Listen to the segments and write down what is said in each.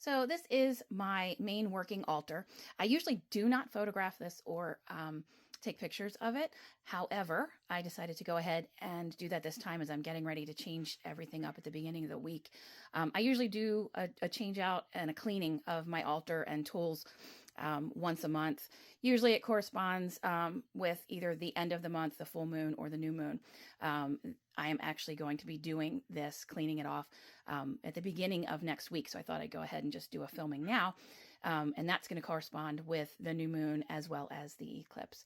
So this is my main working altar. I usually do not photograph this or take pictures of it. However, I decided to go ahead and do that this time as I'm getting ready to change everything up at the beginning of the week. I usually do a change out and a cleaning of my altar and tools once a month. Usually it corresponds with either the end of the month, the full moon, or the new moon. I am actually going to be doing this, cleaning it off at the beginning of next week. So I thought I'd go ahead and just do a filming now. And that's going to correspond with the new moon as well as the eclipse,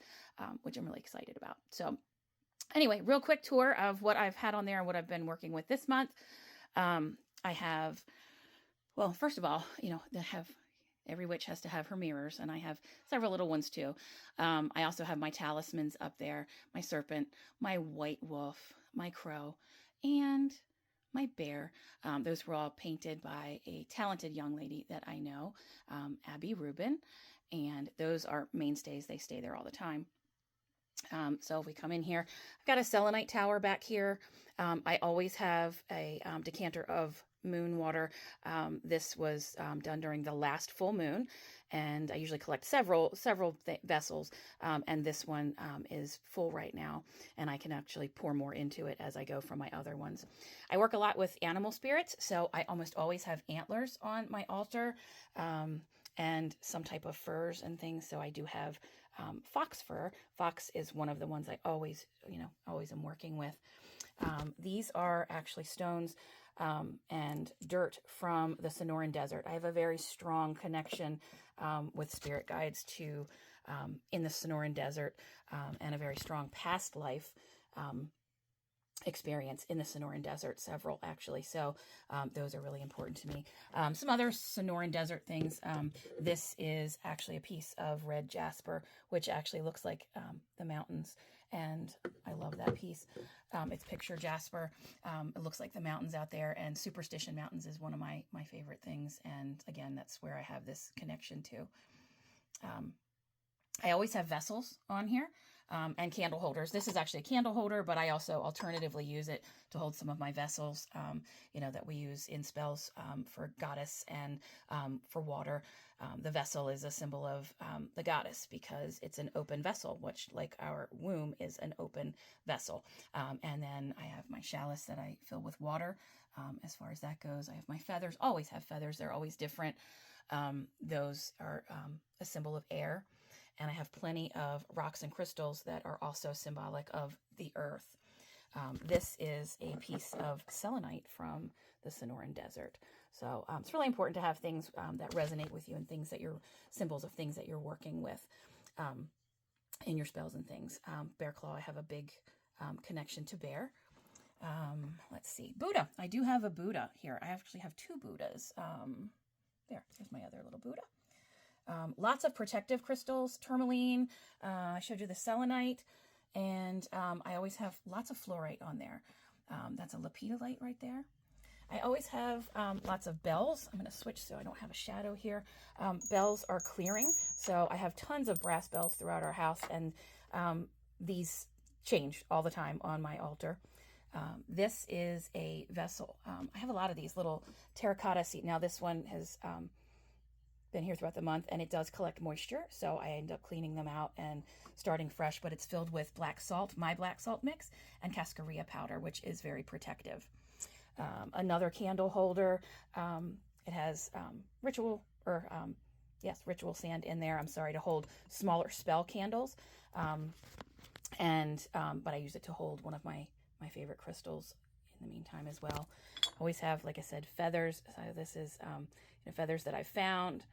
which I'm really excited about. So anyway, real quick tour of what I've had on there and what I've been working with this month. I have, well, first of all, every witch has to have her mirrors, and I have several little ones too. I also have my talismans up there, my serpent, my white wolf, my crow, and my bear. Those were all painted by a talented young lady that I know, Abby Rubin, and those are mainstays. They stay there all the time. So if we come in here, I've got a selenite tower back here. I always have a decanter of moon water. This was done during the last full moon, and I usually collect several vessels, and this one is full right now, and I can actually pour more into it as I go from my other ones. I work a lot with animal spirits, so I almost always have antlers on my altar, and some type of furs and things. So I do have fox fur. Fox is one of the ones I always am working with. These are actually stones and dirt from the Sonoran Desert. I have a very strong connection with spirit guides in the Sonoran Desert, and a very strong past life experience in the Sonoran Desert, several actually. So those are really important to me. Some other Sonoran Desert things. This is actually a piece of red jasper, which actually looks like the mountains, and I love that piece. It's picture jasper. It looks like the mountains out there, and Superstition Mountains is one of my favorite things, and again, that's where I have this connection to. I always have vessels on here. And candle holders. This is actually a candle holder, but I also alternatively use it to hold some of my vessels, that we use in spells for goddess and for water. The vessel is a symbol of the goddess because it's an open vessel, which, like our womb, is an open vessel. And then I have my chalice that I fill with water. As far as that goes, I have my feathers. Always have feathers. They're always different. Those are a symbol of air. And I have plenty of rocks and crystals that are also symbolic of the earth. This is a piece of selenite from the Sonoran Desert. So it's really important to have things that resonate with you and things that you're symbols of things that you're working with in your spells and things. Bear claw, I have a big connection to bear. Let's see. Buddha. I do have a Buddha here. I actually have two Buddhas. There's my other little Buddha. Lots of protective crystals, tourmaline. I showed you the selenite, and I always have lots of fluorite on there. That's a lepidolite right there. I always have lots of bells. I'm going to switch so I don't have a shadow here. Bells are clearing, so I have tons of brass bells throughout our house, and these change all the time on my altar. This is a vessel. I have a lot of these little terracotta seat. Now this one has been here throughout the month, and it does collect moisture, so I end up cleaning them out and starting fresh, but it's filled with black salt, my black salt mix, and cascarilla powder, which is very protective. Another candle holder. It has ritual sand in there. I'm sorry, to hold smaller spell candles, but I use it to hold one of my favorite crystals in the meantime as well. Always have, like I said, feathers. So this is feathers that I found.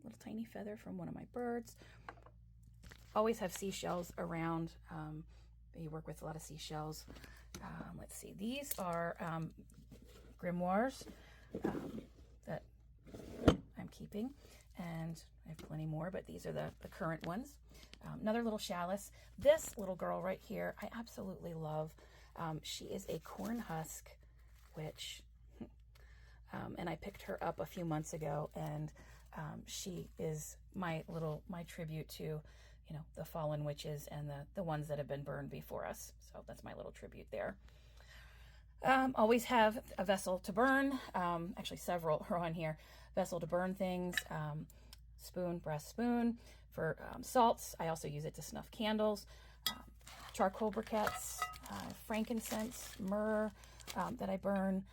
Little tiny feather from one of my birds. Always have seashells around. You work with a lot of seashells. Let's see. These are grimoires that I'm keeping, and I have plenty more, but these are the current ones. Another little chalice. This little girl right here, I absolutely love. She is a corn husk witch, and I picked her up a few months ago, and she is my tribute to the fallen witches and the ones that have been burned before us. So that's my little tribute there. Always have a vessel to burn. Actually, several are on here. Vessel to burn things. Spoon, brass spoon. For salts, I also use it to snuff candles. Charcoal briquettes, frankincense, myrrh that I burn.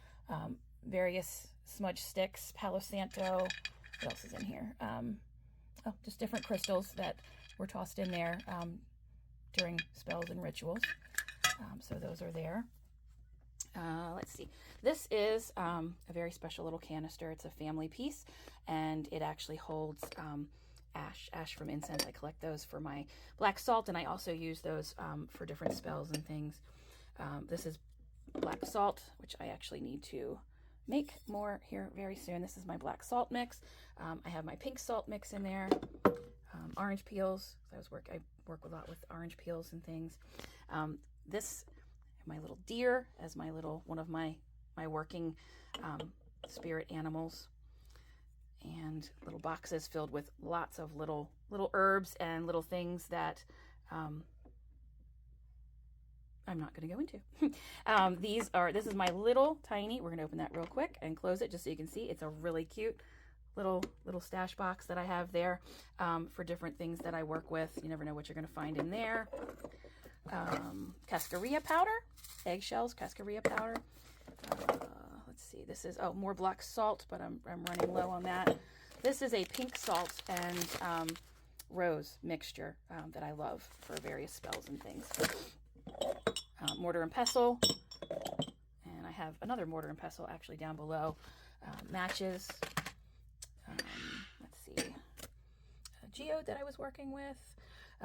Various smudge sticks, Palo Santo. What else is in here? Oh, just different crystals that were tossed in there during spells and rituals. So those are there. Let's see. This is a very special little canister. It's a family piece, and it actually holds ash from incense. I collect those for my black salt, and I also use those for different spells and things. This is black salt, which I actually need to make more here very soon. This is my black salt mix. I have my pink salt mix in there. Orange peels. I work a lot with orange peels and things. This, my little deer as one of my working spirit animals, and little boxes filled with lots of little herbs and little things that I'm not going to go into. This is my little tiny, we're going to open that real quick and close it just so you can see. It's a really cute little stash box that I have there for different things that I work with. You never know what you're going to find in there. Cascarilla powder, eggshells, cascarilla powder. Let's see, this is, more black salt, but I'm running low on that. This is a pink salt and rose mixture that I love for various spells and things. Mortar and pestle, and I have another mortar and pestle actually down below. Matches. Let's see, a geode that I was working with.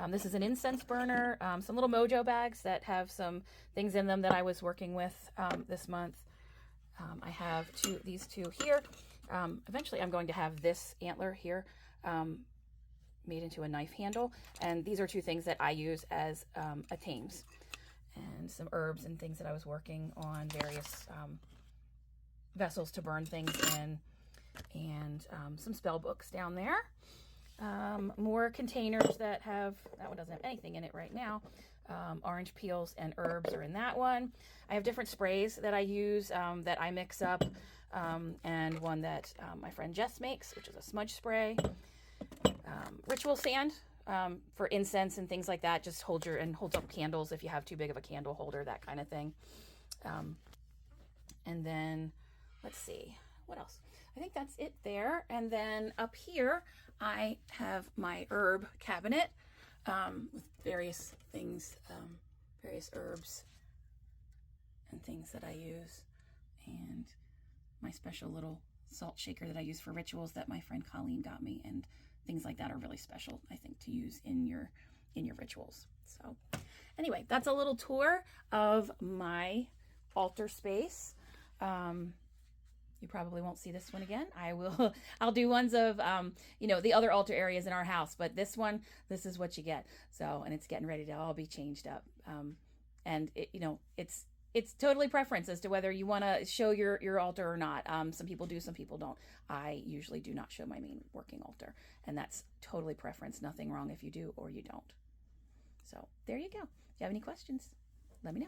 This is an incense burner. Some little mojo bags that have some things in them that I was working with this month. I have these two here. Eventually I'm going to have this antler here made into a knife handle, and these are two things that I use as a tames, and some herbs and things that I was working on, various vessels to burn things in, and some spell books down there. More containers that that one doesn't have anything in it right now. Orange peels and herbs are in that one. I have different sprays that I use that I mix up, and one that my friend Jess makes, which is a smudge spray. Ritual sand for incense and things like that. Just holds up candles if you have too big of a candle holder, that kind of thing. And then let's see, what else? I think that's it there. And then up here, I have my herb cabinet with various things, various herbs and things that I use, and my special little salt shaker that I use for rituals that my friend Colleen got me, and things like that are really special, I think, to use in your rituals. So anyway, that's a little tour of my altar space. You probably won't see this one again. I'll do ones of, the other altar areas in our house, but this is what you get. So, and it's getting ready to all be changed up. And it's totally preference as to whether you want to show your altar or not. Some people do, some people don't. I usually do not show my main working altar, and that's totally preference. Nothing wrong if you do or you don't. So there you go. If you have any questions, let me know.